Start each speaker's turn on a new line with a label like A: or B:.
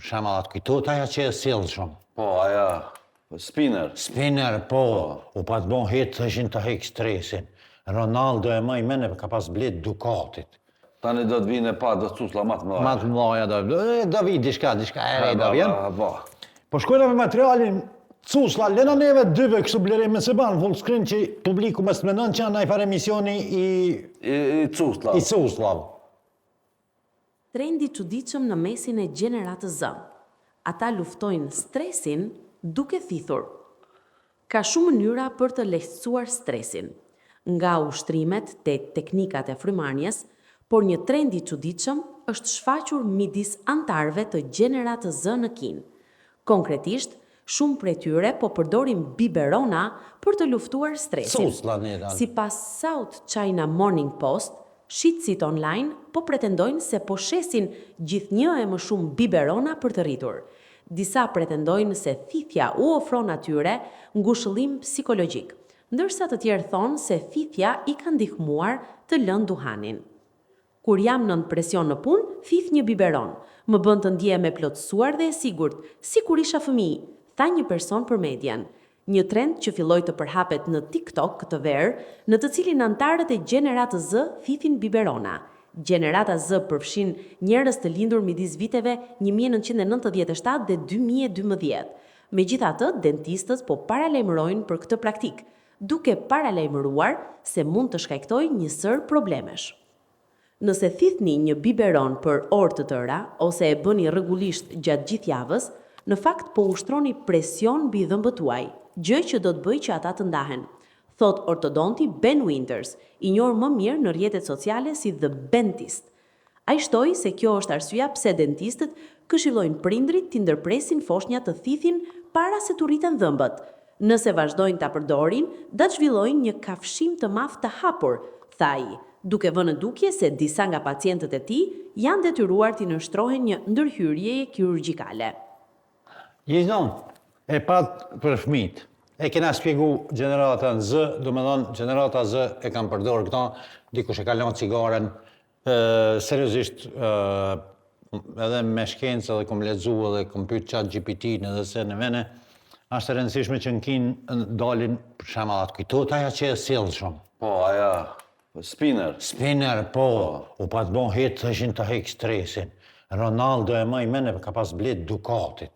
A: shema atë kujtot aja që e sjellë shumë.
B: Po, aja, spinner.
A: Spinner, po, u pa të bon hitë të ishin të hek stresin. Ronaldo e maj mene ka pas blet Ducatit.
B: Tani do të vinë e pa do të cusla matë mëdhaja.
A: Matë mëdhaja do vi, diçka e re do vjen. Po shkojna me materialin cusla, lena neve dyve kështu blerim me se banë full screen që publiku mës të menon që janë najfar emisioni
B: I cusla.
A: I cuslav.
C: Trendi çuditshëm në mesin e gjeneratës Z. Ata luftojnë stresin duke thithur. Ka shumë mënyra për të lehtësuar stresin, nga ushtrimet te teknikat e frymarrjes, por një trend I çuditshëm është shfaqur midis antarëve të gjeneratës Z në Kinë. Konkretisht, shumë prej tyre po përdorin biberona për të luftuar stresin. Sipas South China Morning Post, shitësit online po pretendojnë se po shesin gjithnjë e më shumë biberona për të rritur. Disa pretendojnë se thithja u ofron atyre ngushëllim psikologjik, ndërsa të tjerë thonë se thithja I ka ndihmuar të lënë duhanin. Kur jam nën presion në punë, thith një biberon. Më bën të ndjehem e plotësuar dhe e sigurt, si kur isha fëmijë, tha një person për Median. Një trend që filloi të përhapet në TikTok këtë verë, në të cilin antarët e gjeneratës Z thithin biberona. Gjenerata Z përfshin njerëz të lindur midis viteve 1997 dhe 2012. Megjithatë, dentistët po paralajmërojnë për këtë praktik, duke paralajmëruar se mund të shkaktojë një sër problemesh. Nëse thithni një biberon për orë të tëra, ose e bëni rregullisht gjatë gjithë javës, në fakt po ushtroni presion mbi dhëmbët tuaj, gjë që do të bëjë që ata të ndahen, thot ortodonti Ben Winters, I njohur më mirë në rrjetet sociale si The Dentist. Ai shtoi se kjo është arsyeja pse dentistët këshillojnë prindrit të ndërpresin foshnjat të thithin para se të rriten dhëmbët. Nëse vazhdojnë ta përdorin, do të zhvillojnë një kafshim të madh të hapur, tha ai, duke vënë në dukje se disa nga pacientët e tij janë detyruar të nështrohen një ndërhyrje kirurgjikale.
A: Gjithon, e pat për fëmijët. E kena shpjegu gjeneratën Z, do me thonë gjenerata Z e kam përdorë këta, dikush e ka lënë cigaren, seriozisht edhe me shkencë edhe kom lexu edhe kom pyet ChatGPT-n edhe se në vene, është e rëndësishme që në Kinë dalin për shembull atë kujtot aja që e sjell shumë.
B: Po, aja, spinner.
A: Spinner, po, u pa të bon hitë të ishin të hek stresin. Ronaldo e maj mene ka pas blet Ducatit.